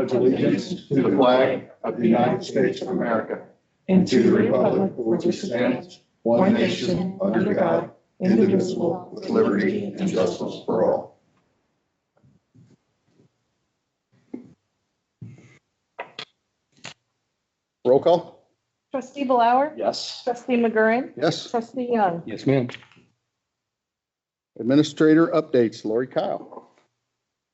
pledge allegiance to the flag of the United States of America and to the republic for which it stands, one nation, under God, indivisible, with liberty and justice for all. Roll call? Trustee Blower? Yes. Trustee McGurran? Yes. Trustee Young? Yes, ma'am. Administrator updates, Lori Kyle.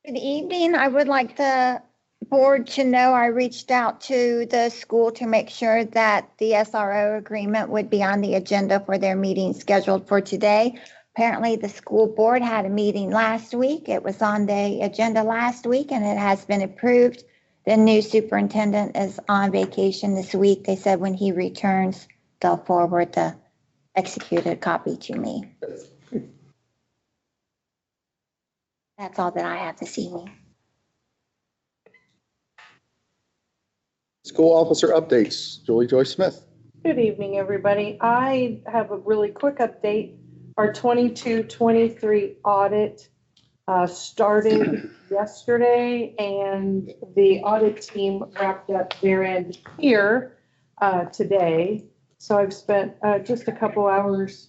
Good evening. I would like the board to know I reached out to the school to make sure that the SRO agreement would be on the agenda for their meeting scheduled for today. Apparently, the school board had a meeting last week. It was on the agenda last week and it has been approved. The new superintendent is on vacation this week. They said when he returns, they'll forward the executed copy to me. That's all that I have this evening. School officer updates, Julie Joy Smith. Good evening, everybody. I have a really quick update. Our 22-23 audit started yesterday, and the audit team wrapped up their end here today. So I've spent just a couple hours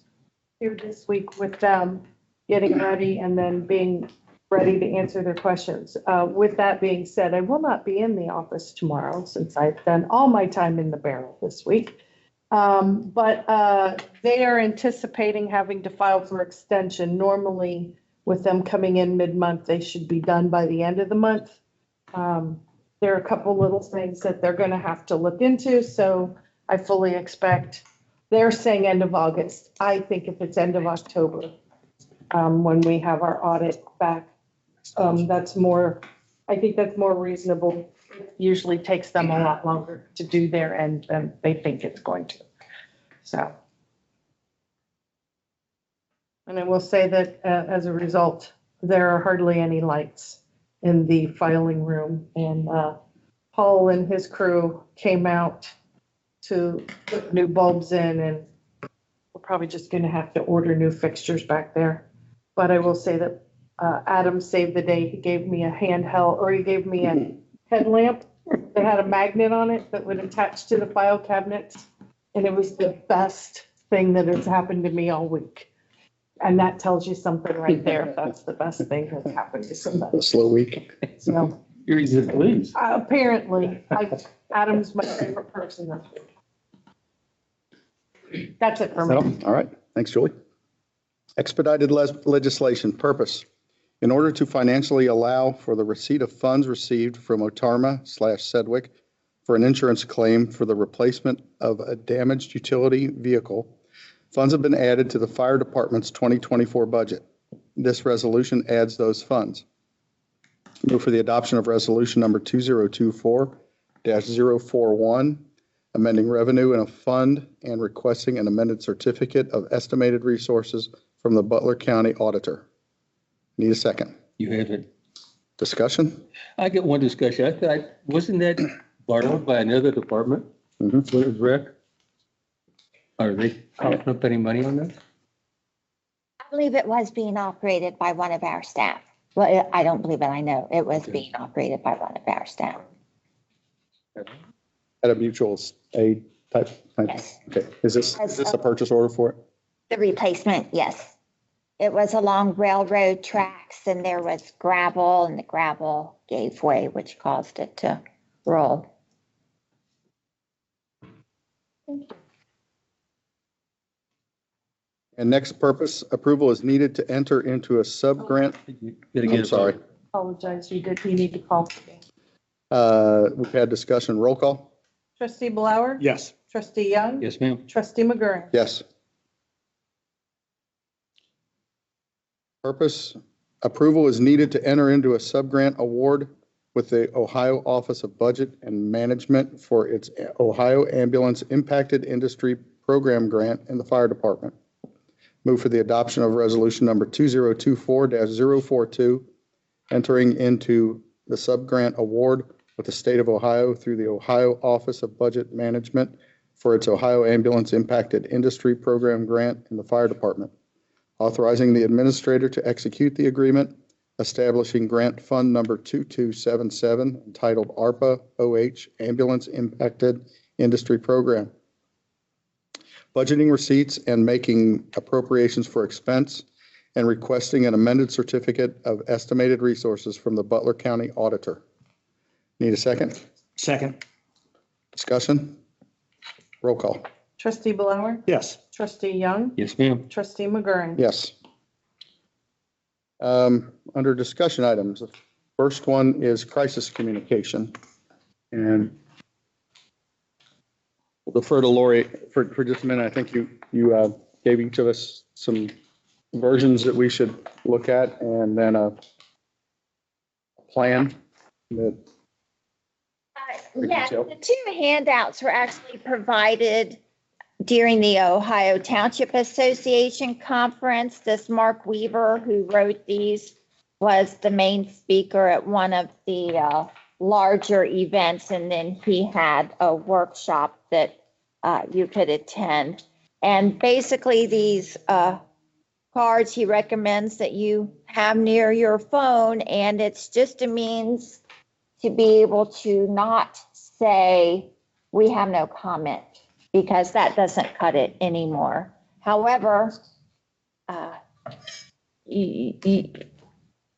here this week with them, getting ready and then being ready to answer their questions. With that being said, I will not be in the office tomorrow since I've done all my time in the barrel this week. But they are anticipating having to file for extension. Normally, with them coming in mid-month, they should be done by the end of the month. There are a couple little things that they're going to have to look into, so I fully expect, they're saying end of August. I think if it's end of October, when we have our audit back, that's more, I think that's more reasonable. It usually takes them a lot longer to do their end than they think it's going to. So. And I will say that as a result, there are hardly any lights in the filing room. And Paul and his crew came out to put new bulbs in, and we're probably just going to have to order new fixtures back there. But I will say that Adam saved the day. He gave me a handheld, or he gave me a headlamp that had a magnet on it that would attach to the file cabinet. And it was the best thing that has happened to me all week. And that tells you something right there. If that's the best thing that's happened to somebody. A slow week. So You're easy to please. apparently, Adam's my favorite person this week. That's it for me. All right. Thanks, Julie. Expedited legislation purpose. In order to financially allow for the receipt of funds received from Otarma/Sedgwick for an insurance claim for the replacement of a damaged utility vehicle, funds have been added to the fire department's 2024 budget. This resolution adds those funds. Move for the adoption of resolution number 2024-041, amending revenue in a fund and requesting an amended certificate of estimated resources from the Butler County Auditor. Need a second. You have it. Discussion? I get one discussion. I thought, wasn't that borrowed by another department? Mhm. What is rec? Are they coughing up any money on that? I believe it was being operated by one of our staff. Well, I don't believe it. I know it was being operated by one of our staff. At a mutual aid type thing? Yes. Okay. Is this a purchase order for it? The replacement, yes. It was along railroad tracks and there was gravel and the gravel gave way, which caused it to roll. And next purpose, approval is needed to enter into a sub-grant. I'm sorry. Apologize, you need to call. We've had discussion. Roll call? Trustee Blower? Yes. Trustee Young? Yes, ma'am. Trustee McGurran? Yes. Purpose, approval is needed to enter into a sub-grant award with the Ohio Office of Budget and Management for its Ohio Ambulance Impacted Industry Program Grant in the Fire Department. Move for the adoption of resolution number 2024-042, entering into the sub-grant award with the state of Ohio through the Ohio Office of Budget Management for its Ohio Ambulance Impacted Industry Program Grant in the Fire Department. Authorizing the administrator to execute the agreement, establishing grant fund number 2277 entitled ARPA OH Ambulance Impacted Industry Program. Budgeting receipts and making appropriations for expense, and requesting an amended certificate of estimated resources from the Butler County Auditor. Need a second? Second. Discussion? Roll call. Trustee Blower? Yes. Trustee Young? Yes, ma'am. Trustee McGurran? Yes. Under discussion items, the first one is crisis communication. And we'll defer to Lori for just a minute. I think you gave each of us some versions that we should look at, and then a plan that. Yes, the two handouts were actually provided during the Ohio Township Association conference. This Mark Weaver, who wrote these, was the main speaker at one of the larger events, and then he had a workshop that you could attend. And basically these cards he recommends that you have near your phone, and it's just a means to be able to not say, we have no comment, because that doesn't cut it anymore. However,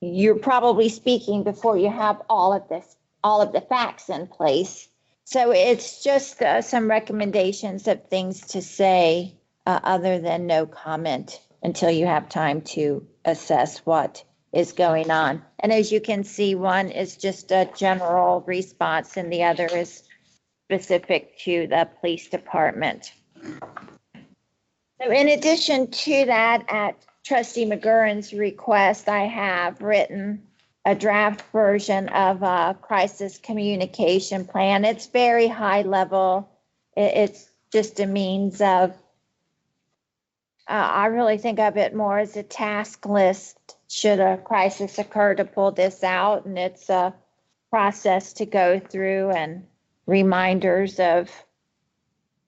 you're probably speaking before you have all of the facts in place. So it's just some recommendations of things to say other than no comment until you have time to assess what is going on. And as you can see, one is just a general response and the other is specific to the police department. So in addition to that, at Trustee McGurran's request, I have written a draft version of a crisis communication plan. It's very high level. It's just a means of, I really think of it more as a task list should a crisis occur to pull this out. And it's a process to go through and reminders of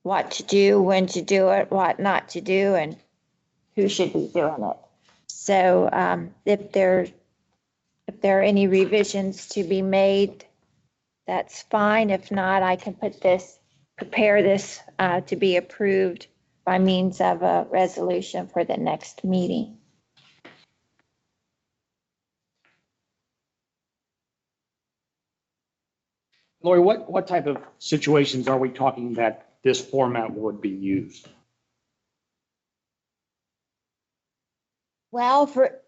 what to do, when to do it, what not to do, and who should be doing it. So if there are any revisions to be made, that's fine. If not, I can prepare this to be approved by means of a resolution for the next meeting. Lori, what type of situations are we talking that this format would be used? Well, for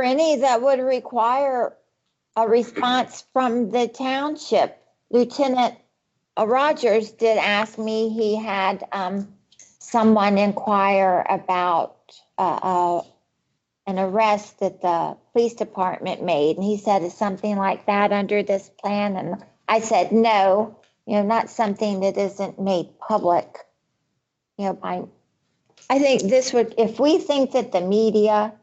any that would require a response from the township, Lieutenant Rogers did ask me, he had someone inquire about an arrest that the police department made. And he said, is something like that under this plan? And I said, no, not something that isn't made public. I think this would, if we think that the media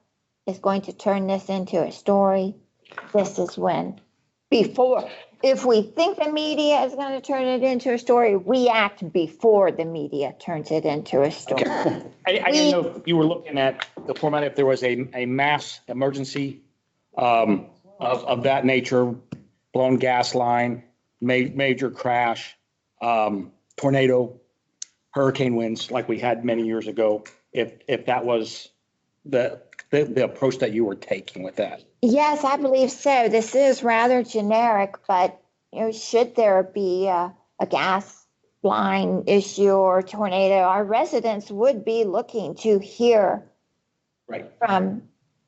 is going to turn this into a story, this is when, if we think the media is going to turn it into a story, we act before the media turns it into a story. Okay. I didn't know if you were looking at the format, if there was a mass emergency of that nature, blown gas line, major crash, tornado, hurricane winds like we had many years ago, if that was the approach that you were taking with that. Yes, I believe so. This is rather generic, but should there be a gas line issue or tornado, our residents would be looking to hear from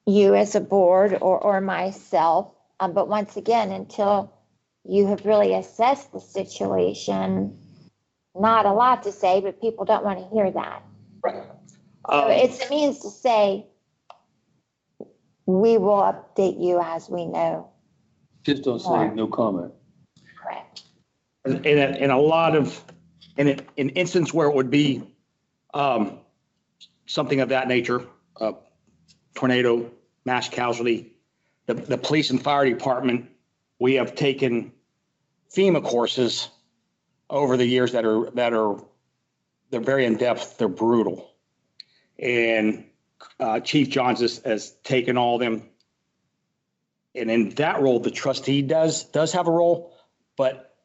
you as a board or myself. But once again, until you have really assessed the situation, not a lot to say, but people don't want to hear that. Right. So it's a means to say, we will update you as we know. Just don't say no comment. Correct. In a lot of, in an instance where it would be something of that nature, tornado, mass casualty, the police and fire department, we have taken FEMA courses over the years that are they're very in depth, they're brutal. And Chief Johns has taken all them And in that role, the trustee does have a role, but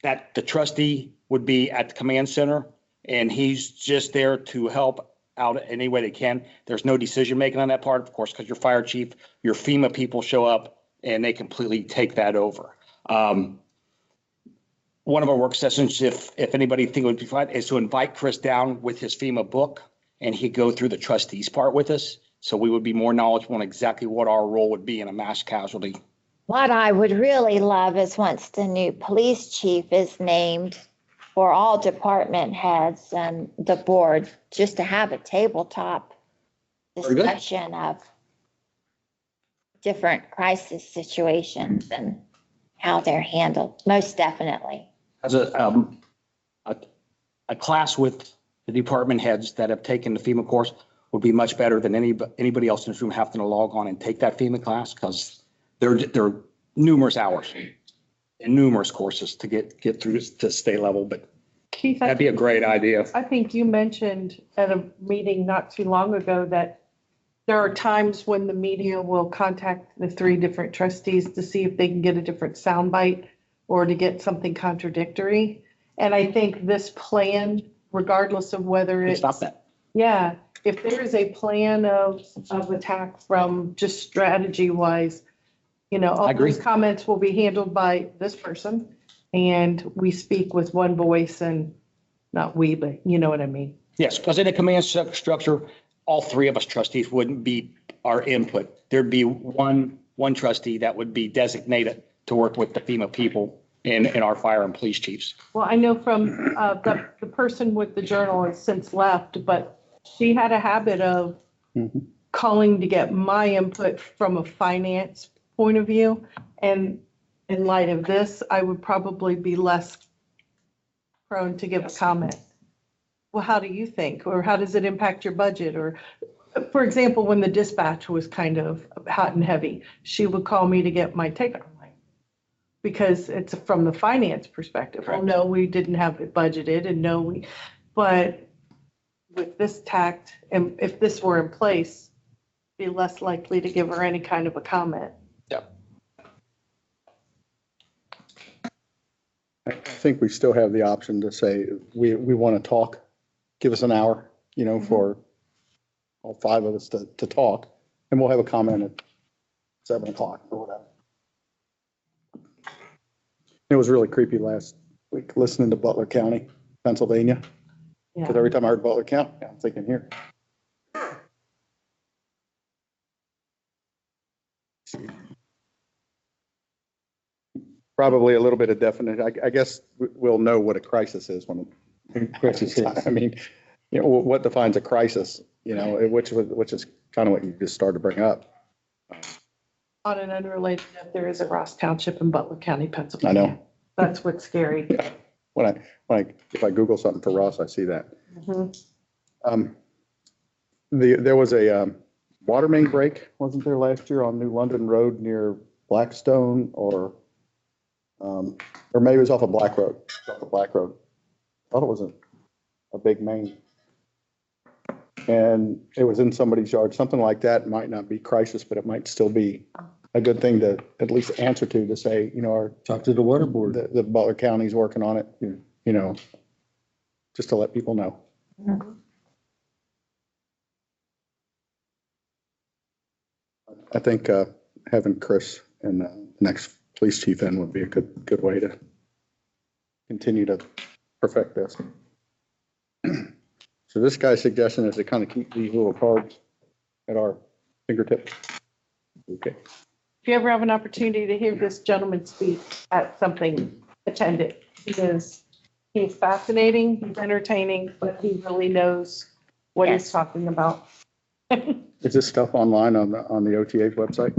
that the trustee would be at the command center and he's just there to help out any way they can. There's no decision making on that part, of course, because your fire chief, your FEMA people show up and they completely take that over. One of our work sessions, if anybody think it would be fun, is to invite Chris down with his FEMA book and he'd go through the trustees part with us. So we would be more knowledgeable on exactly what our role would be in a mass casualty. What I would really love is once the new police chief is named for all department heads and the board, just to have a tabletop Very good. discussion of different crisis situations and how they're handled, most definitely. As a class with the department heads that have taken the FEMA course would be much better than anybody else in this room having to log on and take that FEMA class, because there are numerous hours and numerous courses to get through to state level, but Keith, that'd be a great idea. I think you mentioned at a meeting not too long ago that there are times when the media will contact the 3 different trustees to see if they can get a different soundbite or to get something contradictory. And I think this plan, regardless of whether it's. Stop that. Yeah, if there is a plan of attack from just strategy wise, all I agree. those comments will be handled by this person. And we speak with one voice and not we, but you know what I mean? Yes, because in a command structure, all 3 of us trustees wouldn't be our input. There'd be one trustee that would be designated to work with the FEMA people and our fire and police chiefs. Well, I know from the person with the journal has since left, but she had a habit of calling to get my input from a finance point of view. And in light of this, I would probably be less prone to give a comment. Well, how do you think? Or how does it impact your budget? Or, for example, when the dispatch was kind of hot and heavy, she would call me to get my take on it. Because it's from the finance perspective. Well, no, we didn't have it budgeted and but with this tact, and if this were in place, be less likely to give her any kind of a comment. Yeah. I think we still have the option to say, we want to talk, give us an hour, for all 5 of us to talk, and we'll have a comment at 7:00 or whatever. It was really creepy last week listening to Butler County, Pennsylvania, because every time I heard Butler County, I'm thinking here. Probably a little bit of definite, I guess we'll know what a crisis is when crisis is. I mean, what defines a crisis, which is kind of what you just started to bring up. On an unrelated note, there is a Ross Township in Butler County, Pennsylvania. I know. That's what's scary. If I Google something for Ross, I see that. Mhm. There was a water main break, wasn't there, last year on New London Road near Blackstone, or maybe it was off of Black Road. Off of Black Road. I thought it was a big main. And it was in somebody's yard. Something like that might not be crisis, but it might still be a good thing to at least answer to say, Talk to the water board. the Butler County's working on it, just to let people know. I think having Chris and the next police chief in would be a good way to continue to perfect this. So this guy's suggestion is to kind of keep these little cards at our fingertips. Okay. If you ever have an opportunity to hear this gentleman speak at something, attend it. He's fascinating, he's entertaining, but he really knows what he's Yes. talking about. Is this stuff online on the OTA's website?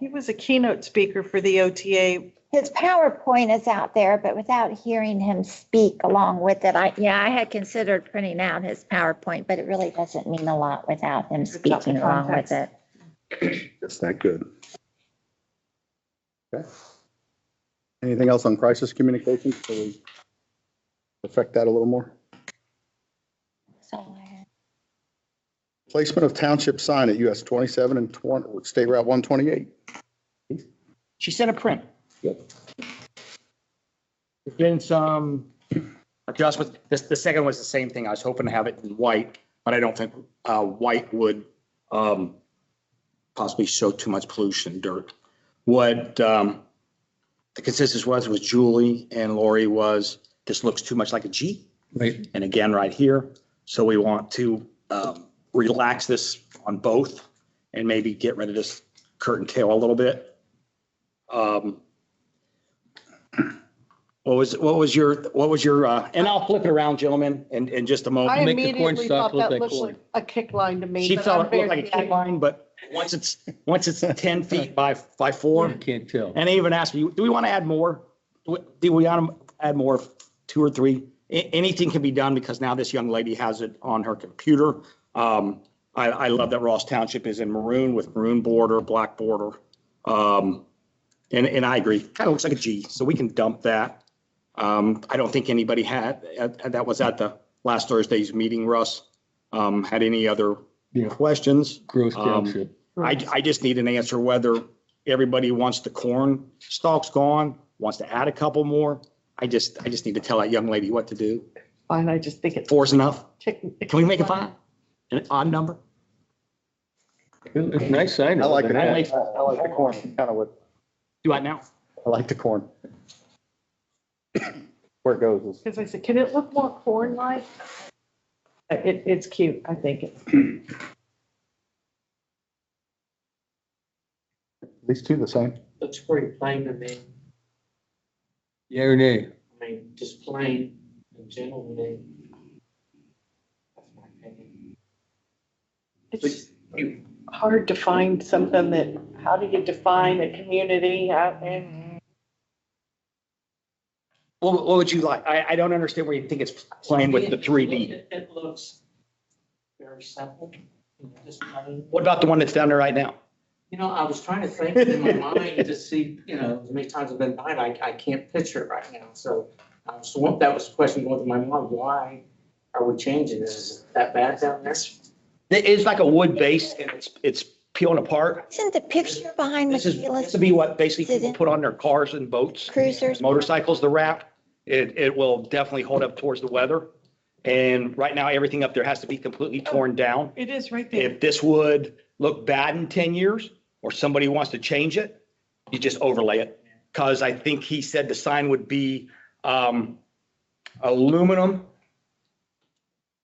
He was a keynote speaker for the OTA. His PowerPoint is out there, but without hearing him speak along with it, I had considered printing out his PowerPoint, but it really doesn't mean a lot without him Without the speaking along with it. Just that good. Okay. Anything else on crisis communications? So we perfect that a little more? That's all I had. Placement of township sign at US 27 and 20, State Route 128. She sent a print. There's been some adjustments. The second was the same thing. I was hoping to have it in white, but I don't think white would possibly show too much pollution and dirt. What the consensus was Julie and Lori was, this looks too much like a G. Right. And again, right here. So we want to relax this on both and maybe get rid of this curtain tail a little bit. What was your, and I'll flip it around, gentlemen, in just a I moment. Make the corn immediately stalk thought look that like looked corn. like a kick line to me. She but felt I'm it looked like a very- kick line, but once it's 10 feet by 4, You can't tell. and they even asked me, do we want to add more? Do we want to add more, 2 or 3? Anything can be done because now this young lady has it on her computer. I love that Ross Township is in maroon with maroon border, black border. And I agree, kind of looks like a G, so we can dump that. I don't think anybody that was at the last Thursday's meeting, Russ, had any other Yeah. questions. Gross Township. I just need an answer whether everybody wants the corn stalks gone, wants to add a couple more. I just need to tell that young lady what to do. Fine, I just think it's 4's enough. chicken. Can we make it 5? An odd number? It's a nice sign. I like the other corn. than that. I like the corn, kind of what, Do I now? I like the corn. Where it goes is. Because I said, can it look more corn-like? It's cute, I think. These two the same? Looks pretty plain to me. Yeah or nay? I mean, just plain in general to me. That's my opinion. It's hard to find something that, how do you define a community? And What would you like? I don't understand where you think it's playing with the 3D. It looks very simple, just plain. What about the one that's down there right now? You know, I was trying to think in my mind to see, as many times I've been by it, I can't picture it right now. So that was the question going through my mind, why are we changing this? Is it that bad down there? It's like a wood base and it's peeling apart. Isn't the picture behind This would Michaela's be what basically people put on their cars and boats, cruisers? motorcycles, the wrap. It will definitely hold up towards the weather. And right now, everything up there has to be completely torn down. it is right there. If this would look bad in 10 years or somebody wants to change it, you just overlay it. Because I think he said the sign would be aluminum.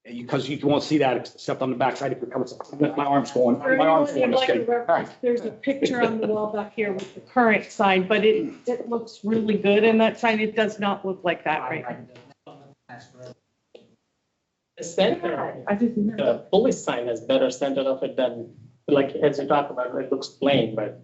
Because you won't see that except on the backside. If you're coming, my arm's going, my arm's going. Just kidding. All right. There's a picture on the wall back here with the current sign, but it looks really good in that sign. It does not look like that right now. The center, I didn't know. the police sign has better center of it than, like, as you talk about, it looks plain, but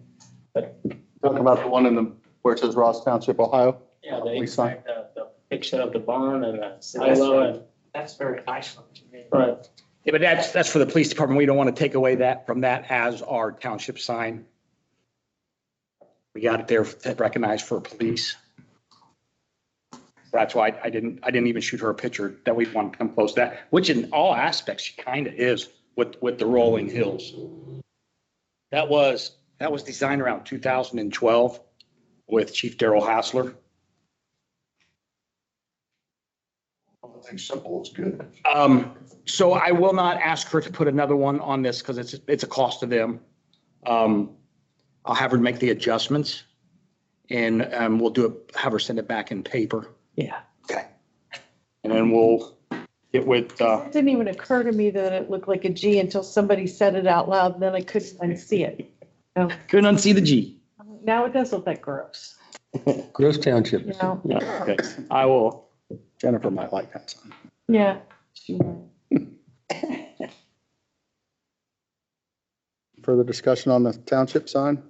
Talking about the one in the, where it says Ross Township, Ohio? yeah, the Police sign. inside, the picture of the barn and the silo and. That's very nice one to me. Right. Yeah, but that's for the police department. We don't want to take away that from that as our township sign. We got it there recognized for police. That's why I didn't even shoot her a picture that we want to come close to that, which in all aspects, she kind of is with the rolling hills. That was designed around 2012 with Chief Darrell Hassler. I think simple is good. So I will not ask her to put another one on this because it's a cost to them. I'll have her make the adjustments and we'll have her send it back in paper. Yeah. Okay. And then we'll get with, It didn't even occur to me that it looked like a G until somebody said it out loud, and then I couldn't unsee it. No, couldn't unsee the G. now it does look like gross, Gross Township. you know? Yeah, okay. I will, Jennifer might like that sign. Yeah. Further discussion on the township sign?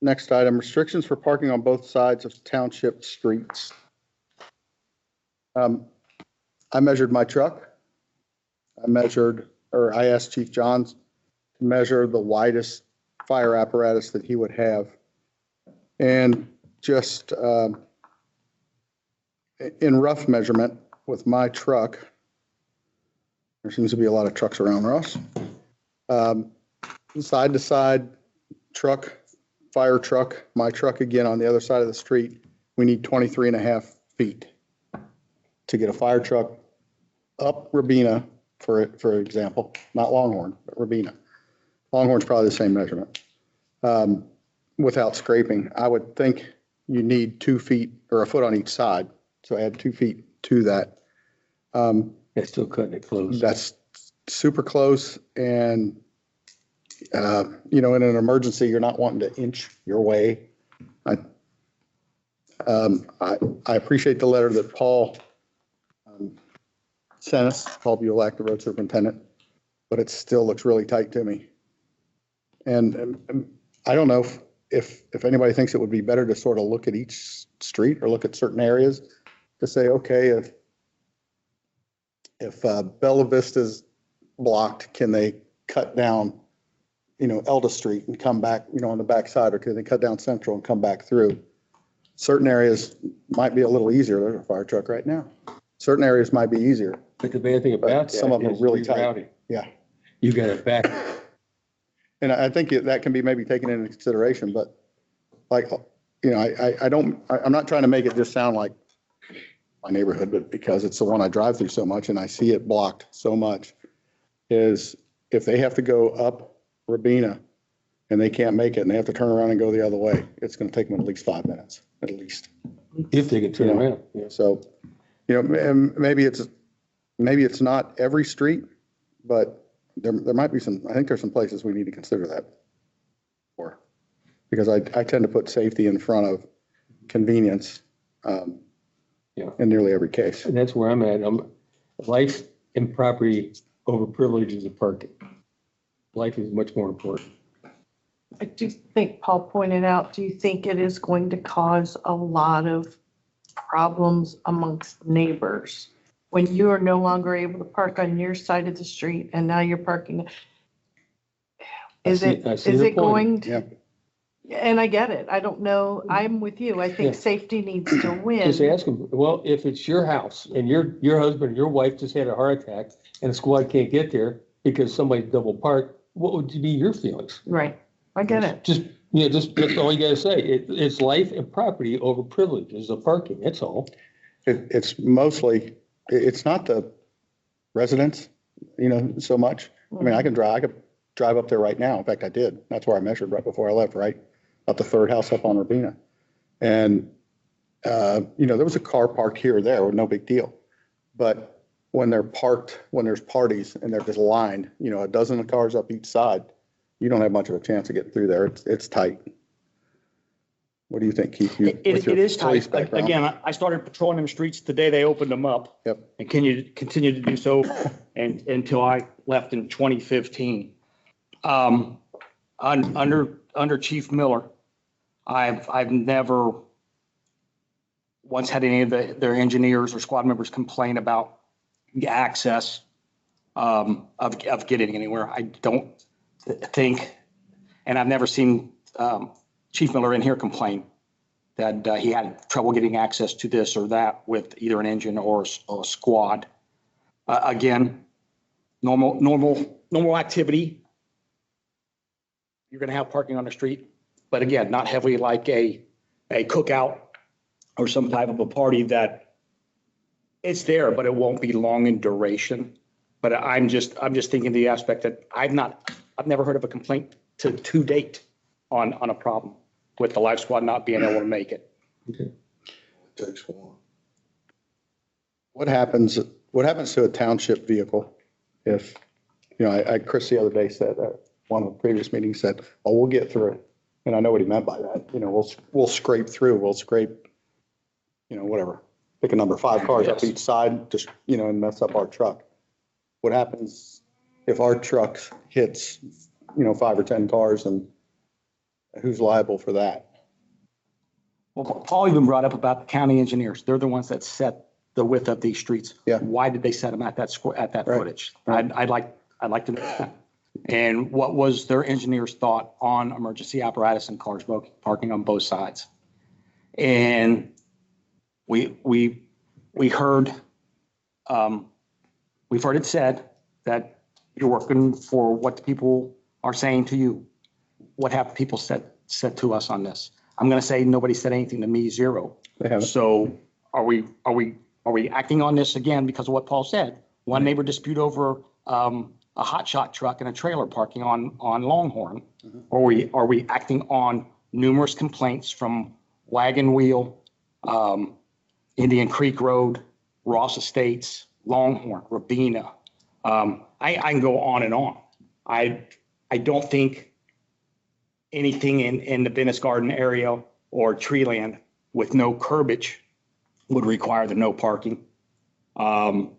Next item, restrictions for parking on both sides of township streets. I measured my truck. I asked Chief Johns to measure the widest fire apparatus that he would have. And just in rough measurement with my truck, There seems to be a lot of trucks around, Ross. Side to side truck, fire truck, my truck again on the other side of the street, we need 23 and a half feet to get a fire truck up Rabina, for example, not Longhorn, but Rabina. Longhorn's probably the same measurement. Without scraping, I would think you need 2 feet or a foot on each side. So add 2 feet to that. That's still cutting it close. That's super close. And, you know, in an emergency, you're not wanting to inch your way. I appreciate the letter that Paul sent us, Paul Buell, the road superintendent, but it still looks really tight to me. And I don't know if anybody thinks it would be better to sort of look at each street or look at certain areas to say, okay, if Bella Vista's blocked, can they cut down, you know, Elda Street and come back, you know, on the backside, or can they cut down Central and come back through? Certain areas might be a little easier. There's a fire truck right now. Certain areas might be easier. But the bad thing about that Some of them is are really tight. rerouting. Yeah. You got it back. And I think that can be maybe taken into consideration, but like, you know, I'm not trying to make it just sound like my neighborhood, but because it's the one I drive through so much and I see it blocked so much, is if they have to go up Rabina and they can't make it and they have to turn around and go the other way, it's going to take them at least 5 minutes, at least. If they can turn around. Yeah. So, you know, maybe it's not every street, but there might be some, I think there's some places we need to consider that for. Because I tend to put safety in front of convenience in nearly every case. And that's where I'm at. Life and property over privileges of parking. Life is much more important. I do think Paul pointed out, do you think it is going to cause a lot of problems amongst neighbors when you are no longer able to park on your side of the street and now you're parking? Is it going to? Yeah. And I get it. I don't know. I'm with you. I think Yeah. safety needs to Just win. ask them, well, if it's your house and your husband, your wife just had a heart attack and the squad can't get there because somebody double parked, what would be your feelings? Right. I get it. Just that's all you gotta say. It's life and property over privileges of parking. That's all. It's mostly, it's not the residents, you know, so much. I mean, I could drive up there right now. In fact, I did. That's where I measured right before I left, right? About the third house up on Rabina. And, you know, there was a car parked here or there, no big deal. But when they're parked, when there's parties and they're just lined, you know, a dozen of cars up each side, you don't have much of a chance of getting through there. It's tight. What do you think, Keith? It is tight. Again, I started patrolling them streets the day they opened them up. Yep. And continue to do so until I left in 2015. Under Chief Miller, I've never once had any of their engineers or squad members complain about the access of getting anywhere. I don't think, and I've never seen Chief Miller in here complain that he had trouble getting access to this or that with either an engine or a squad. Again, normal activity. You're going to have parking on the street, but again, not heavily like a cookout or some type of a party that it's there, but it won't be long in duration. But I'm just thinking the aspect that I've never heard of a complaint to date on a problem with the life squad not being able to make it. Okay. Takes one. What happens to a township vehicle if, you know, Chris the other day said, one of the previous meetings said, oh, we'll get through it. And I know what he meant by that. You know, we'll scrape through, you know, whatever, pick a number, 5 cars up Yes. each side, just, you know, and mess up our truck. What happens if our truck hits, you know, 5 or 10 cars, and who's liable for that? Well, Paul even brought up about the county engineers. They're the ones that set the width of these streets. Yeah. Why did they set them at that Right. footage? Right. I'd like to know that. And what was their engineers' thought on emergency apparatus and cars parking on both sides? And we heard, we've heard it said that you're working for what the people are saying to you. What have people said to us on this? I'm going to say nobody said anything to me, zero. They haven't. So are we acting on this again because of what Paul said? One neighbor dispute over a hot shot truck and a trailer parking on Longhorn. Or are we acting on numerous complaints from Wagon Wheel, Indian Creek Road, Ross Estates, Longhorn, Rabina? I can go on and on. I don't think anything in the Venice Garden area or Treeland with no curbage would require the no parking. What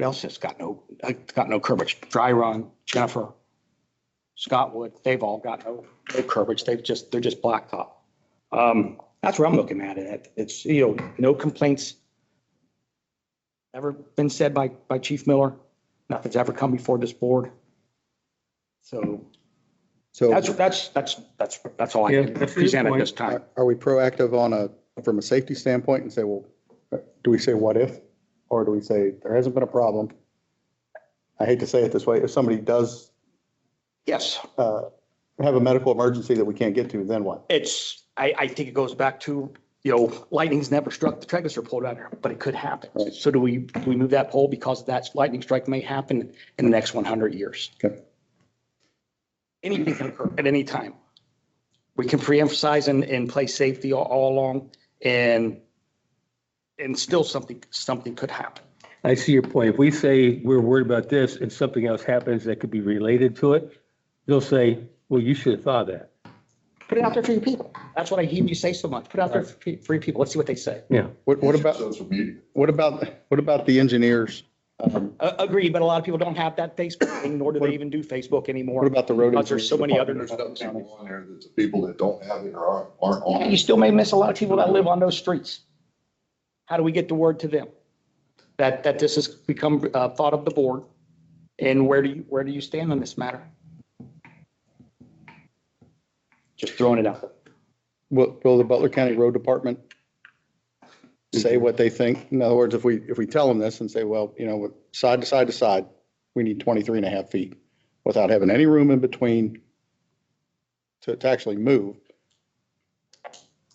else has got no curbage? Dry Run, Jennifer, Scottwood, they've all got no curbage. They're just blacktop. That's where I'm looking at it. It's, no complaints ever been said by Chief Miller. Nothing's ever come before this board. So that's all I Yeah, can that's a good present at point. this time. Are we proactive from a safety standpoint and say, well, do we say what if? Or do we say there hasn't been a problem? I hate to say it this way. If somebody does Yes, have a medical emergency that we can't get to, then what? I think it goes back to, lightning's never struck the Trellis pole down there, but it could happen. Right. So do we move that pole because that lightning strike may happen in the next 100 years? Okay. Anything can occur at any time. We can pre-emphasize and play safety all along, and still something could happen. I see your point. If we say we're worried about this and something else happens that could be related to it, they'll say, well, you should have thought of that. Put it out there for your people. That's what I hear you say so much. Put it out there for your people. Let's see what they say. Yeah. What about, Social media. what about the engineers? Agreed, but a lot of people don't have that Facebook thing, nor do they even do Facebook anymore. What about the road? Because there's so many other. There's other people on there that the people that don't have it or aren't Yeah, on you it. still may miss a lot of people that live on those streets. How do we get the word to them? That this has become thought of the board, and where do you stand on this matter? Just throwing it out there. Will the Butler County Road Department say what they think? In other words, if we tell them this and say, well, with side to side to side, we need 23 and a half feet without having any room in between to actually move.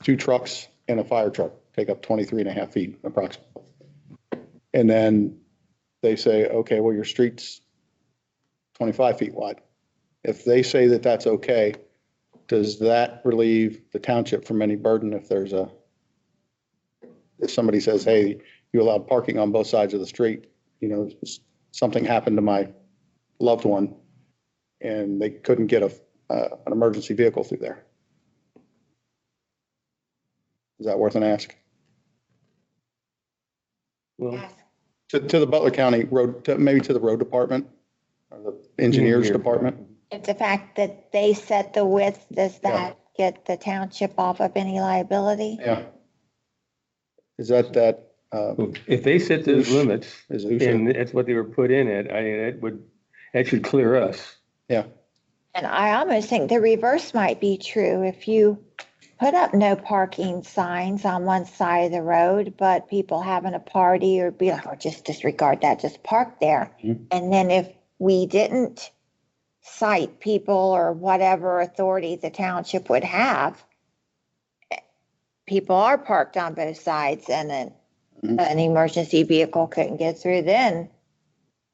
2 trucks and a fire truck take up 23 and a half feet approximately. And then they say, okay, well, your street's 25 feet wide. If they say that that's okay, does that relieve the township from any burden if somebody says, hey, you allowed parking on both sides of the street, something happened to my loved one and they couldn't get an emergency vehicle through there? Is that worth an ask? Well, To the Butler County Road, maybe to the road department or the engineers Engineer. department? If the fact that they set the width, does that get the township off of any liability? Yeah. Is that if they set those limits is and that's what they were put in it, that should clear us. yeah. And I almost think the reverse might be true. If you put up no parking signs on one side of the road, but people having a party or be like, oh, just disregard that, just park there. Mhm. And then if we didn't cite people or whatever authority the township would have, people are parked on both sides and then Mhm. an emergency vehicle couldn't get through, then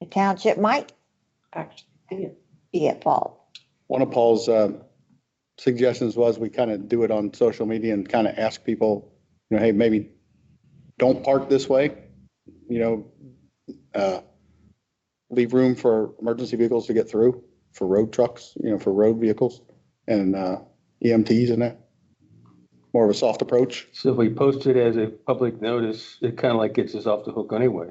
the township might Actually, be at fault. One of Paul's suggestions was we kind of do it on social media and kind of ask people, hey, maybe don't park this way, leave room for emergency vehicles to get through, for road trucks, for road vehicles and EMTs and that. More of a soft approach. So if we post it as a public notice, it kind of like gets us off the hook anyway.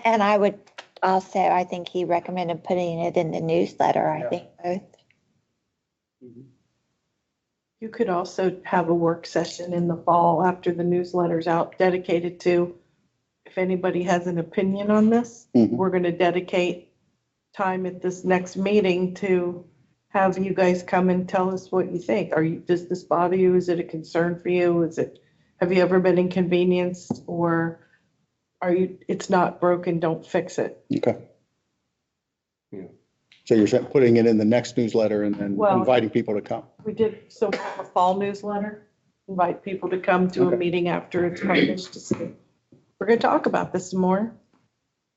And I think he recommended putting it in the newsletter, I think both. you could also have a work session in the fall after the newsletter's out dedicated to, if anybody has an opinion on this, Mhm. we're going to dedicate time at this next meeting to have you guys come and tell us what you think. Does this bother you? Is it a concern for you? Have you ever been inconvenienced or it's not broken, don't fix it. Okay. Yeah. So you're putting it in the next newsletter and then Well- inviting people to come. We did, so we have a fall newsletter, invite people to come to a Okay. meeting after it's published to see. We're gonna talk about this more.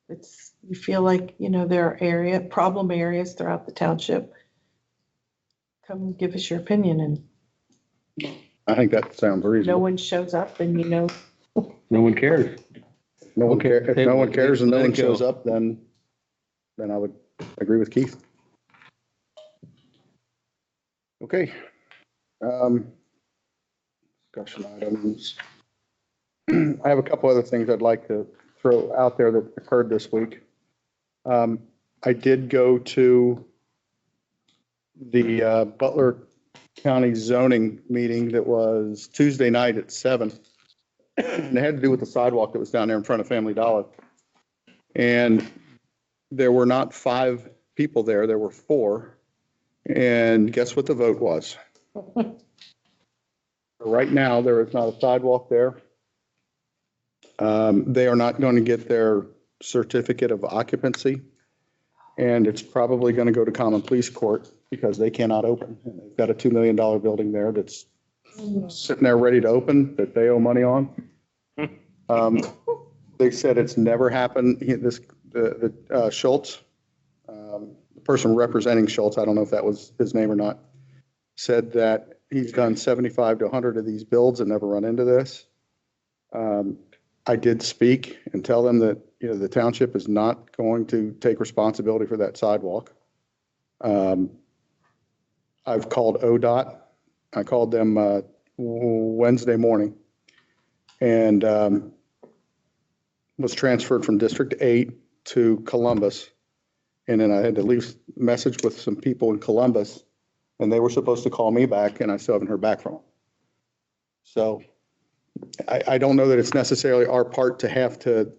You feel like, there are problem areas throughout the township. Come give us your opinion, and I think that sounds no reasonable. one shows up, and No one cares. No one cares. If no one cares and no Let it one shows go. up, then I would agree with Keith. Okay. Discussion items. I have a couple other things I'd like to throw out there that occurred this week. I did go to the Butler County zoning meeting that was Tuesday night at 7. And it had to do with the sidewalk that was down there in front of Family Dollar. And there were not 5 people there, there were 4. And guess what the vote was? Right now, there is not a sidewalk there. They are not going to get their certificate of occupancy. And it's probably going to go to common police court because they cannot open. And they've got a $2 million building there that's sitting there ready to open that they owe money on. They said it's never happened. The Schultz, the person representing Schultz, I don't know if that was his name or not, said that he's done 75 to 100 of these builds and never run into this. I did speak and tell them that, the township is not going to take responsibility for that sidewalk. I've called ODOT. I called them Wednesday morning and was transferred from District 8 to Columbus. And then I had to leave a message with some people in Columbus, and they were supposed to call me back, and I still haven't heard back from them. So I don't know that it's necessarily our part to have to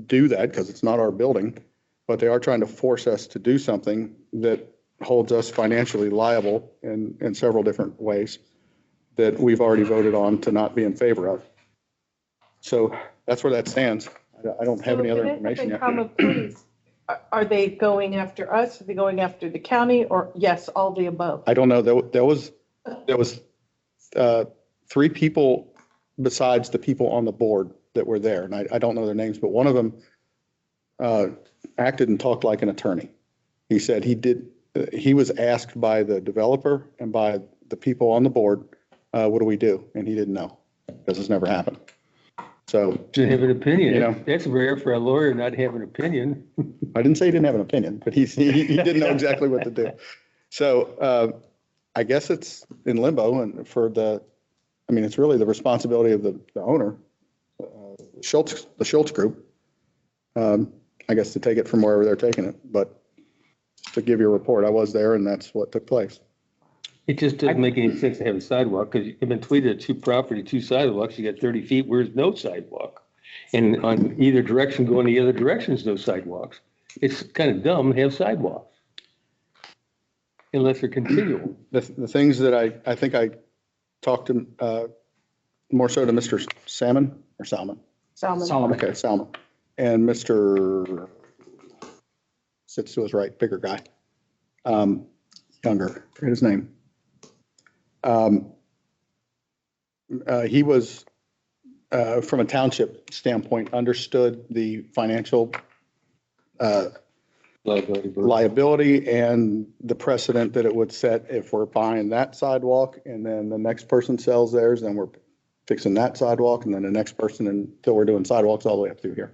do that because it's not our building, but they are trying to force us to do something that holds us financially liable in several different ways that we've already voted on to not be in favor of. So that's where that stands. I don't have any other information yet. Common police, are they going after us? Are they going after the county, or yes, all the above? I don't know. There was 3 people besides the people on the board that were there, and I don't know their names, but one of them acted and talked like an attorney. He said he was asked by the developer and by the people on the board, what do we do? And he didn't know because it's never happened. So. Didn't have an opinion. You know. That's rare for a lawyer not to have an opinion. I didn't say he didn't have an opinion, but he didn't know exactly what to do. So I guess it's in limbo and it's really the responsibility of the owner, the Schultz Group, I guess, to take it from wherever they're taking it. But to give you a report, I was there and that's what took place. It just doesn't make any sense to have a sidewalk because you've been tweeted 2 sidewalks, you got 30 feet, where's no sidewalk? And on either direction, going the other direction is no sidewalks. It's kind of dumb to have sidewalks. Unless they're continual. The things that I think I talked to more so to Mr. Salmon. Salmon. Okay, Salmon. And Mr. sits to his right, bigger guy, younger, forget his name. He was, from a township standpoint, understood the financial liability and the precedent that it would set if we're buying that sidewalk and then the next person sells theirs, then we're fixing that sidewalk and then the next person until we're doing sidewalks all the way up through here.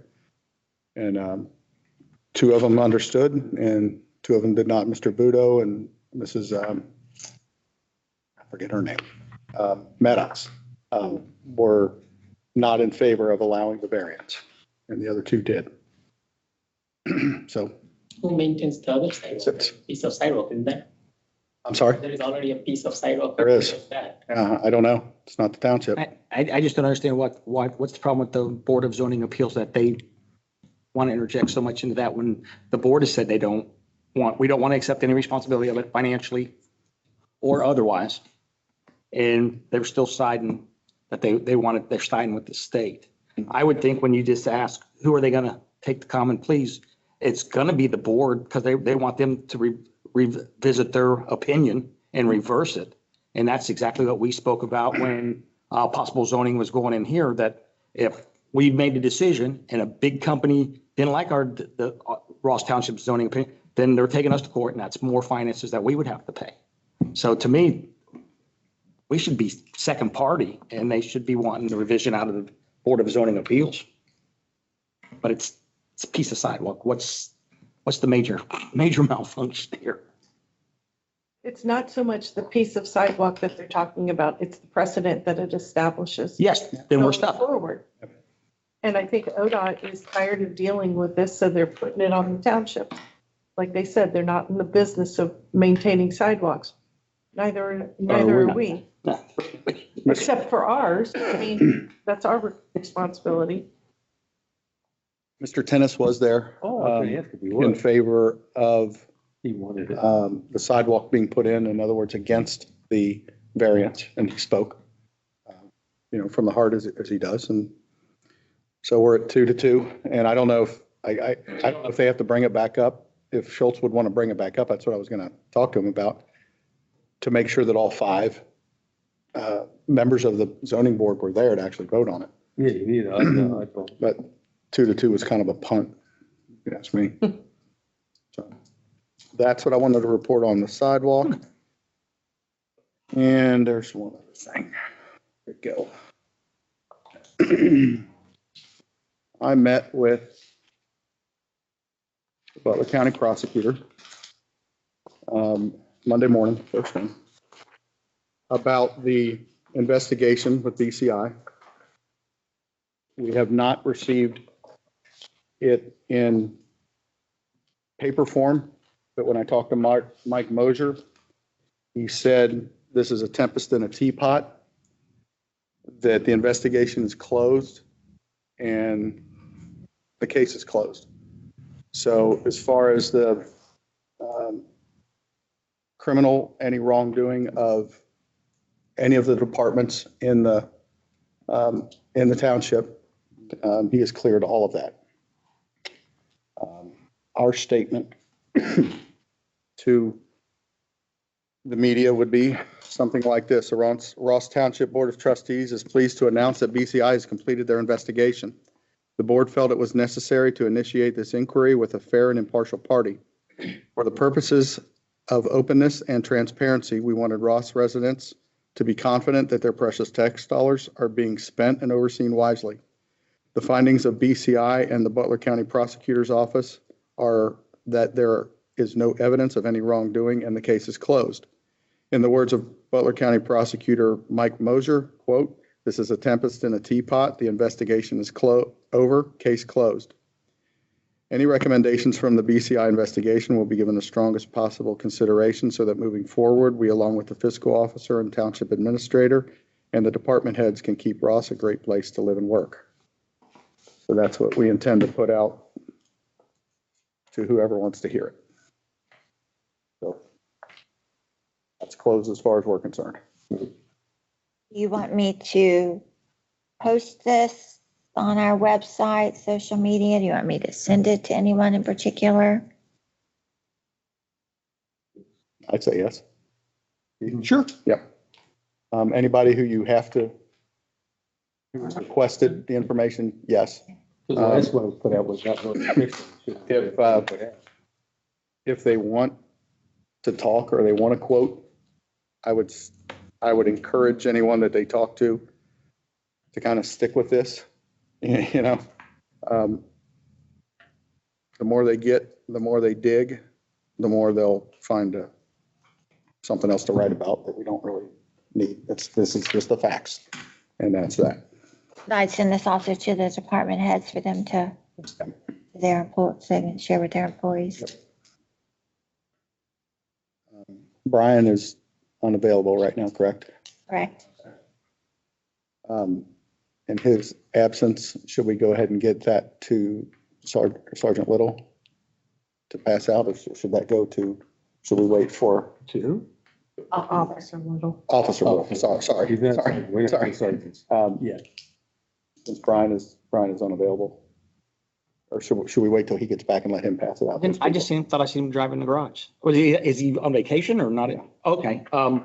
And 2 of them understood and 2 of them did not. Mr. Budo and Mrs. I forget her name, Maddox, were not in favor of allowing the variance and the other 2 did. So. Who maintains the other sidewalk? Piece of sidewalk, isn't there? I'm sorry? There is already a piece of sidewalk. There is. That. I don't know. It's not the township. I just don't understand what's the problem with the Board of Zoning Appeals that they want to interject so much into that when the board has said we don't want to accept any responsibility of it financially or otherwise. And they're still siding that they're siding with the state. I would think when you just ask who are they going to take the common pleas? It's going to be the board because they want them to revisit their opinion and reverse it. And that's exactly what we spoke about when possible zoning was going in here, that if we made a decision and a big company didn't like the Ross Township zoning opinion, then they're taking us to court, and that's more finances that we would have to pay. So to me, we should be second party, and they should be wanting the revision out of the Board of Zoning Appeals. But it's a piece of sidewalk. What's the major malfunction here? It's not so much the piece of sidewalk that they're talking about, it's the precedent that it establishes. Yes, then we're going stuck. Forward. And I think ODOT is tired of dealing with this, so they're putting it on the township. Like they said, they're not in the business of maintaining sidewalks. Neither are we, except for ours. I mean, that's our responsibility. Mr. Tennis was there in favor of He wanted it. the sidewalk being put in other words, against the variance, and he spoke, from the heart as he does. And so we're at 2-2, and I don't know if, I don't know if they have to bring it back up. If Schultz would want to bring it back up, that's what I was going to talk to him about, to make sure that all 5 members of the zoning board were there to actually vote on it. Yeah, you need it. I thought. But 2-2 was kind of a punt, if you ask me. So that's what I wanted to report on the sidewalk. And there's one other thing. There we go. I met with the Butler County prosecutor Monday morning, first thing, about the investigation with BCI. We have not received it in paper form, but when I talked to Mike Mosier, he said this is a tempest in a teapot, that the investigation is closed and the case is closed. So as far as the criminal, any wrongdoing of any of the departments in the township, he has cleared all of that. Our statement to the media would be something like this. The Ross Township Board of Trustees is pleased to announce that BCI has completed their investigation. The board felt it was necessary to initiate this inquiry with a fair and impartial party. For the purposes of openness and transparency, we wanted Ross residents to be confident that their precious tax dollars are being spent and overseen wisely. The findings of BCI and the Butler County Prosecutor's Office are that there is no evidence of any wrongdoing and the case is closed. In the words of Butler County Prosecutor Mike Mosier, quote, "This is a tempest in a teapot. The investigation is over, case closed." Any recommendations from the BCI investigation will be given the strongest possible consideration so that moving forward, we, along with the fiscal officer and township administrator and the department heads, can keep Ross a great place to live and work. So that's what we intend to put out to whoever wants to hear it. So that's closed as far as we're concerned. You want me to post this on our website, social media? Do you want me to send it to anyone in particular? I'd say yes. Sure. Yep. Anybody who you have to, who's requested the information, yes. The last one was put out was not really. If they want to talk or they want to quote, I would encourage anyone that they talk to kind of stick with this. The more they get, the more they dig, the more they'll find something else to write about that we don't really need. This is just the facts, and that's that. I'd send this also to the department heads for them to their employees, so they can share with their employees. Brian is unavailable right now, correct? Correct. In his absence, should we go ahead and get that to Sergeant Little to pass out, or should that go to, should we wait for? Two? Officer Little. Officer Little, sorry. Sorry. Yeah. Since Brian is unavailable. Or should we wait till he gets back and let him pass it out? I just thought I seen him driving in the garage. Is he on vacation or not? Okay, I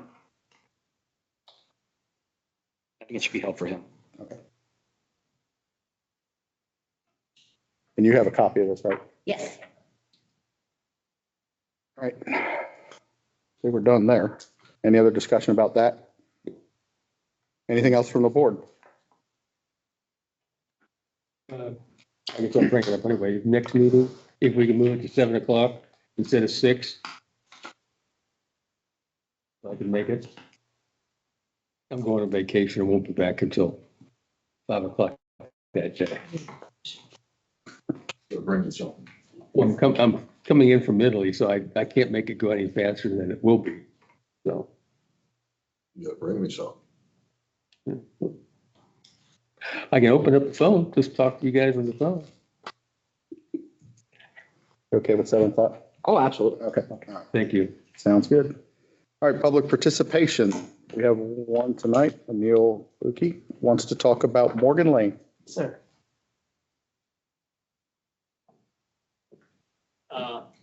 think it should be held for him. And you have a copy of this, right? Yes. All right. So we're done there. Any other discussion about that? Anything else from the board? I guess I'll bring it up anyway. Next meeting, if we can move it to 7 o'clock instead of 6. I can make it. I'm going on vacation. I won't be back until 5 o'clock that day. So bring us something. Well, I'm coming in from Italy, so I can't make it go any faster than it will be. So Yeah, bring me something. I can open up the phone, just talk to you guys on the phone. Okay with 7 o'clock? Oh, absolutely. Okay. All right. Thank you. Sounds good. All right, public participation. We have one tonight. Emil Buki wants to talk about Morgan Lane. Sir.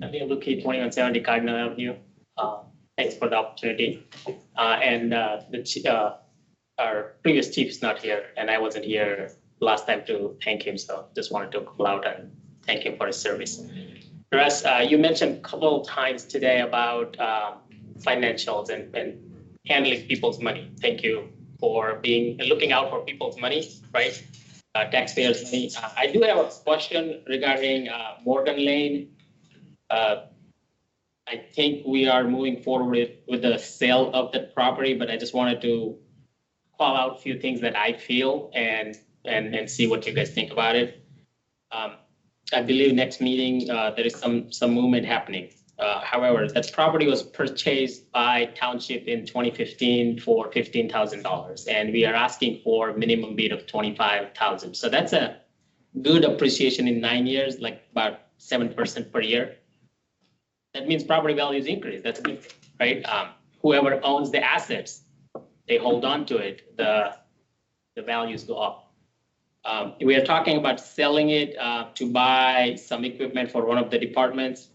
Nathaniel Luki, 2170 Cardinal Avenue. Thanks for the opportunity. Our previous chief is not here, and I wasn't here last time to thank him, so just wanted to call out and thank him for his service. Russ, you mentioned a couple of times today about financials and handling people's money. Thank you for looking out for people's money, right? Taxpayers' money. I do have a question regarding Morgan Lane. I think we are moving forward with the sale of the property, but I just wanted to call out a few things that I feel and see what you guys think about it. I believe next meeting there is some movement happening. However, that property was purchased by township in 2015 for $15,000, and we are asking for minimum bid of $25,000. So that's a good appreciation in 9 years, like about 7% per year. That means property values increase. That's a good thing, right? Whoever owns the assets, they hold on to it, the values go up. We are talking about selling it to buy some equipment for one of the departments.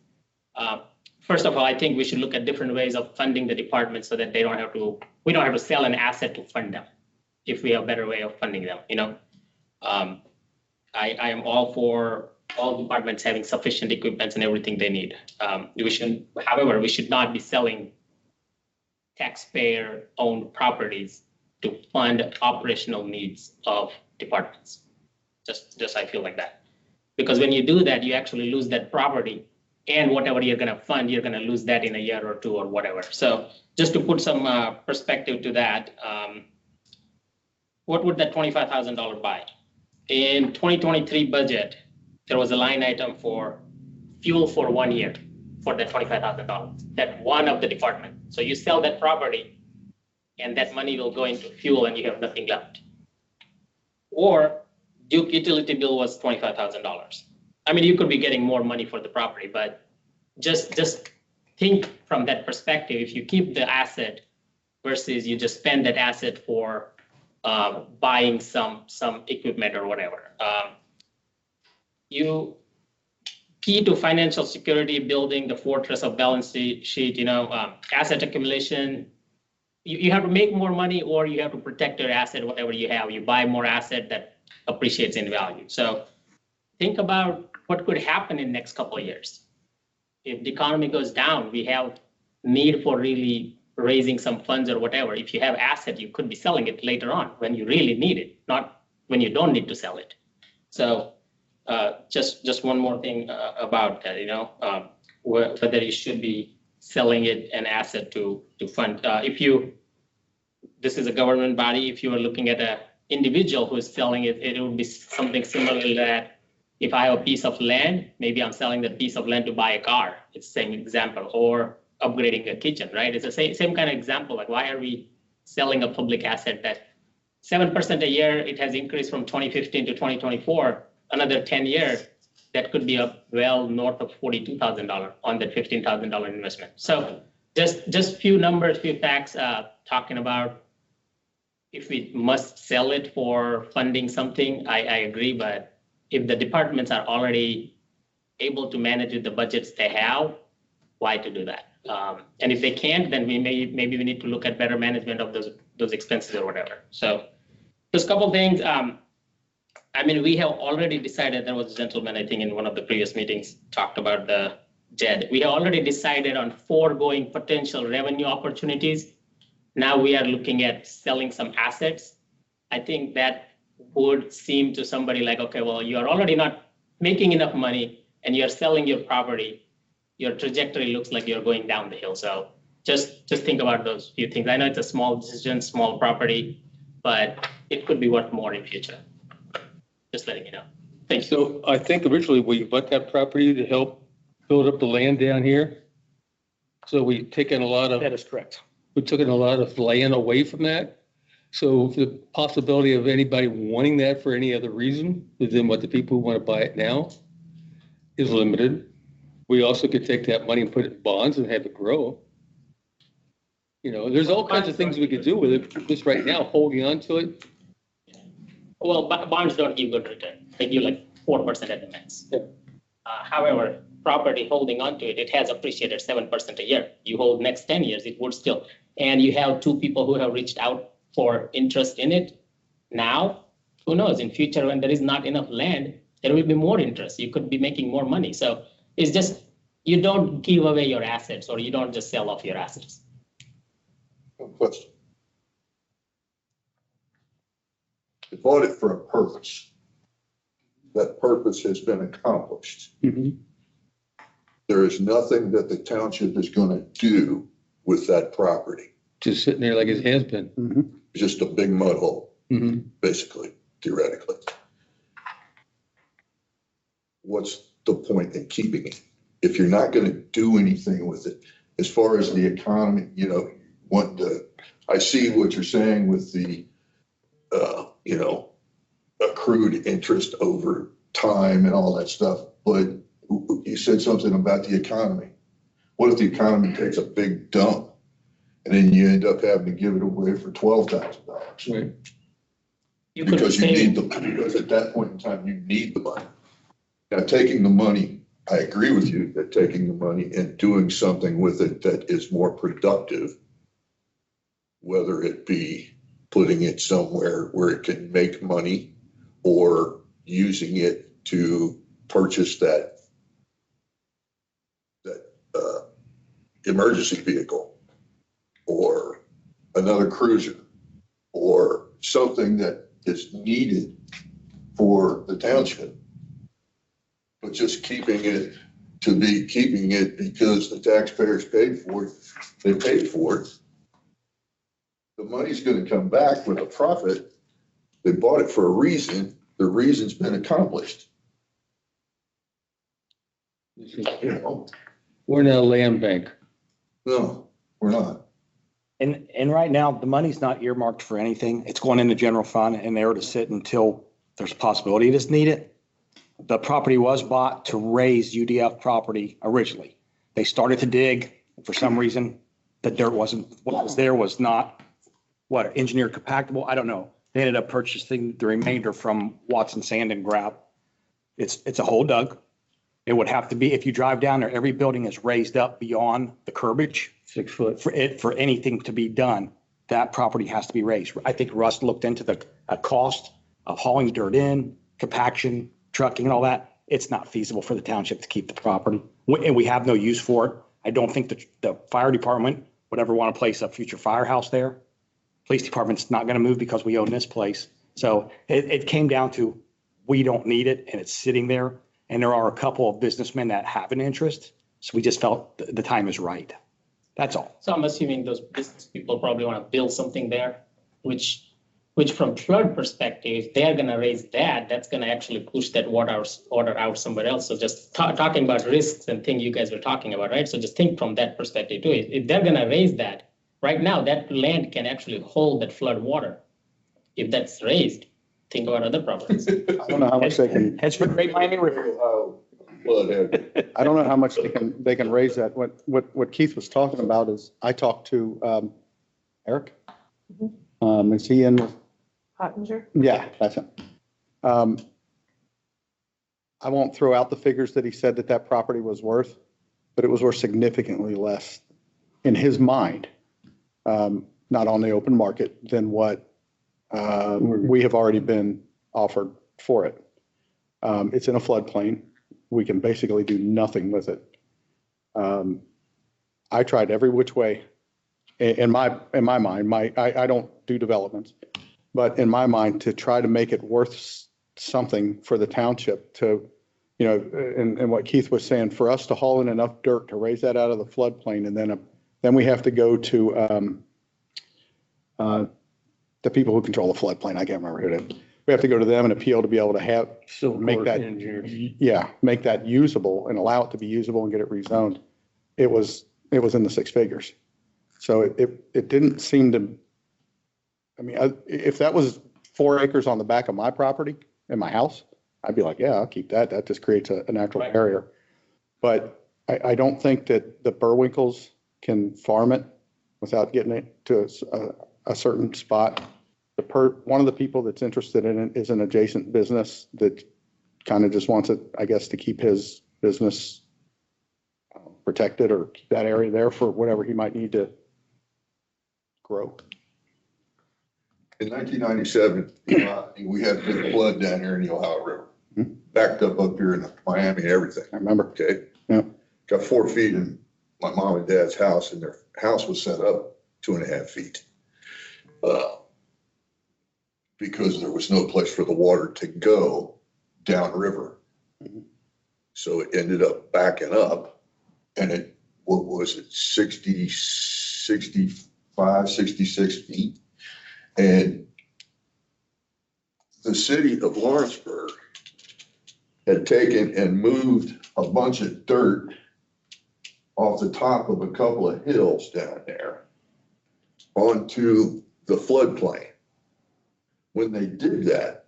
First of all, I think we should look at different ways of funding the department so that we don't have to sell an asset to fund them if we have a better way of funding them, you know. I am all for all departments having sufficient equipment and everything they need. However, we should not be selling taxpayer-owned properties to fund operational needs of departments. Just I feel like that. Because when you do that, you actually lose that property, and whatever you're going to fund, you're going to lose that in a year or two or whatever. So just to put some perspective to that, what would that $25,000 buy? In 2023 budget, there was a line item for fuel for 1 year for that $25,000, that one of the department. So you sell that property and that money will go into fuel and you have nothing left. Or Duke utility bill was $25,000. I mean, you could be getting more money for the property, but just think from that perspective. If you keep the asset versus you just spend that asset for buying some equipment or whatever. Key to financial security, building the fortress of balance sheet, you know, asset accumulation. You have to make more money, or you have to protect your asset, whatever you have. You buy more asset that appreciates in value. So think about what could happen in the next couple of years. If the economy goes down, we have need for really raising some funds or whatever. If you have asset, you could be selling it later on when you really need it, not when you don't need to sell it. So just one more thing about that, you know, whether you should be selling it an asset to fund. This is a government body. If you are looking at an individual who is selling it, it would be something similar to that. If I have a piece of land, maybe I'm selling that piece of land to buy a car. It's the same example, or upgrading a kitchen, right? It's the same kind of example. Like, why are we selling a public asset that 7% a year? It has increased from 2015 to 2024. Another 10 years, that could be up well north of $42,000 on that $15,000 investment. So just few numbers, few facts talking about if we must sell it for funding something. I agree, but if the departments are already able to manage with the budgets they have, why to do that? And if they can't, then maybe we need to look at better management of those expenses or whatever. So just a couple things. I mean, we have already decided, there was a gentleman, I think in one of the previous meetings, talked about the JED. We have already decided on foregoing potential revenue opportunities. Now we are looking at selling some assets. I think that would seem to somebody like, okay, well, you are already not making enough money and you're selling your property. Your trajectory looks like you're going down the hill. So just think about those few things. I know it's a small decision, small property, but it could be worth more in future. Just letting you know. Thank you. So I think originally we bought that property to help build up the land down here. So we taken a lot of, That is correct. we took in a lot of land away from that. So the possibility of anybody wanting that for any other reason than what the people who want to buy it now is limited. We also could take that money and put it in bonds and have it grow. You know, there's all kinds of things we could do with it. Just right now, holding on to it. Well, bonds don't give good return. They give like 4% at the max. Yeah. However, property holding on to it, it has appreciated 7% a year. You hold next 10 years, it would still. And you have two people who have reached out for interest in it. Now, who knows, in future when there is not enough land, there will be more interest. You could be making more money. So it's just, you don't give away your assets or you don't just sell off your assets. No question. They bought it for a purpose. That purpose has been accomplished. There is nothing that the township is going to do with that property. Just sitting there like it has been. It's just a big mud hole, basically, theoretically. What's the point in keeping it? If you're not going to do anything with it, as far as the economy, you know, I see what you're saying with the, you know, accrued interest over time and all that stuff. But you said something about the economy. What if the economy takes a big dump and then you end up having to give it away for $12,000? Right. Because at that point in time, you need the money. Now, taking the money, I agree with you that taking the money and doing something with it that is more productive, whether it be putting it somewhere where it can make money or using it to purchase that emergency vehicle or another cruiser or something that is needed for the township. But just keeping it because the taxpayers paid for it, they paid for it. The money's going to come back with a profit. They bought it for a reason. The reason's been accomplished. You know? We're not a land bank. No, we're not. And right now, the money's not earmarked for anything. It's going in the general fund and there to sit until there's a possibility it is needed. The property was bought to raise UDF property originally. They started to dig. For some reason, the dirt wasn't, what was there was not, engineered compactable? I don't know. They ended up purchasing the remainder from Watson Sand and Grab. It's a hole dug. It would have to be, if you drive down there, every building is raised up beyond the curbage. 6 foot. For anything to be done, that property has to be raised. I think Russ looked into the cost of hauling dirt in, compaction, trucking and all that. It's not feasible for the township to keep the property. And we have no use for it. I don't think the fire department would ever want to place a future firehouse there. Police department's not going to move because we own this place. So it came down to, we don't need it and it's sitting there. And there are a couple of businessmen that have an interest. So we just felt the time is right. That's all. So I'm assuming those business people probably want to build something there, which from flood perspective, if they're going to raise that, that's going to actually push that water out somewhere else. So just talking about risks and things you guys were talking about, right? So just think from that perspective too. If they're going to raise that, right now, that land can actually hold that flood water. If that's raised, think about other properties. I don't know how much they can, It's for Great Miami River. I don't know how much they can raise that. What Keith was talking about is, I talked to Eric. Is he in? Pottinger? Yeah, that's him. I won't throw out the figures that he said that that property was worth, but it was worth significantly less in his mind, not on the open market, than what we have already been offered for it. It's in a floodplain. We can basically do nothing with it. I tried every which way in my mind. I don't do developments, but in my mind, to try to make it worth something for the township to, you know, and what Keith was saying, for us to haul in enough dirt to raise that out of the floodplain, and then we have to go to the people who control the floodplain. I can't remember who it is. We have to go to them and appeal to be able to have, make that, make that usable and allow it to be usable and get it rezoned. It was in the six figures. So it didn't seem to, I mean, if that was 4 acres on the back of my property in my house, I'd be like, yeah, I'll keep that. That just creates a natural barrier. But I don't think that the Burwinkles can farm it without getting it to a certain spot. One of the people that's interested in it is an adjacent business that kind of just wants it, I guess, to keep his business protected or keep that area there for whatever he might need to grow. In 1997, we had a big flood down here in the Ohio River. Backed up here in Miami and everything. I remember. Okay. Yeah. Got 4 feet in my mom and dad's house, and their house was set up 2.5 feet. Because there was no place for the water to go downriver. So it ended up backing up, and what was it, 60, 65, 66 feet. And the city of Lawrenceburg had taken and moved a bunch of dirt off the top of a couple of hills down there onto the floodplain. When they did that,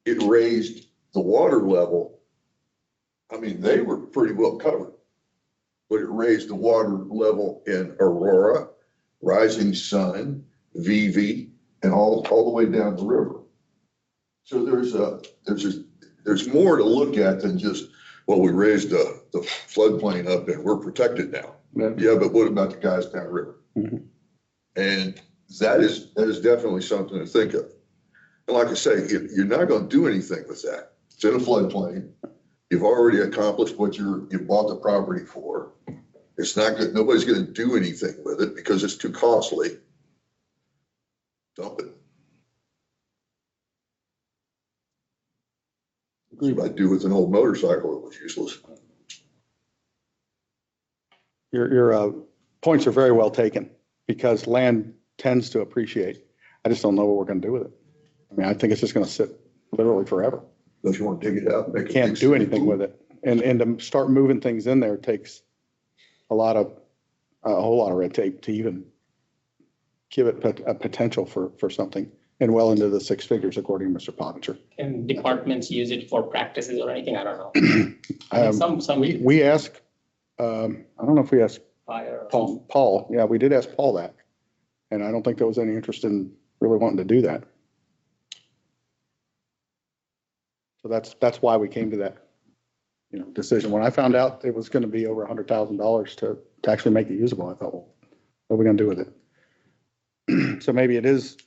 it raised the water level. I mean, they were pretty well covered, but it raised the water level in Aurora, Rising Sun, Vivi, and all the way down the river. So there's more to look at than just, well, we raised the floodplain up and we're protected now. Yeah, but what about the guys downriver? And that is definitely something to think of. And like I say, you're not going to do anything with that. It's in a floodplain. You've already accomplished what you bought the property for. It's not good. Nobody's going to do anything with it because it's too costly. Dump it. That's what I do with an old motorcycle. It was useless. Your points are very well taken because land tends to appreciate. I just don't know what we're going to do with it. I mean, I think it's just going to sit literally forever. If you want to dig it out, make it. Can't do anything with it. And to start moving things in there takes a whole lot of red tape to even give it a potential for something, and well into the 6 figures, according to Mr. Pottinger. Can departments use it for practices or anything? I don't know. I mean, we ask, I don't know if we asked fire. Paul. Yeah, we did ask Paul that. And I don't think there was any interest in really wanting to do that. So that's why we came to that, decision. When I found out it was going to be over $100,000 to actually make it usable, I thought, well, what are we going to do with it? So maybe it is,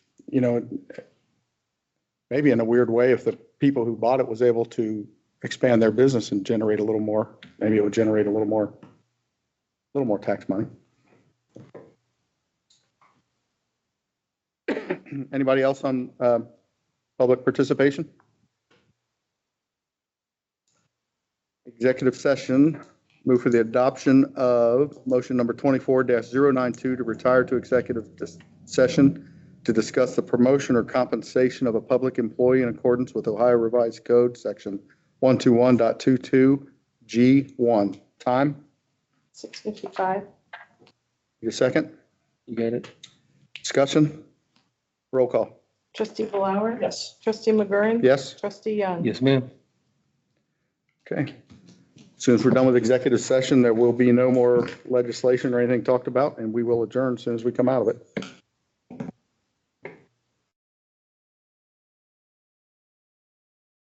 maybe in a weird way, if the people who bought it was able to expand their business and generate a little more, maybe it would generate a little more tax money. Anybody else on public participation? Executive session, move for the adoption of motion number 24-092 to retire to executive session to discuss the promotion or compensation of a public employee in accordance with Ohio Revised Code, section 121.22 G1. Time? 6:55. Your second? You got it? Discussion? Roll call. Trustee Blower? Yes. Trustee McGurran? Yes? Trustee Young? Yes, ma'am. Okay. As soon as we're done with executive session, there will be no more legislation or anything talked about, and we will adjourn as soon as we come out of it.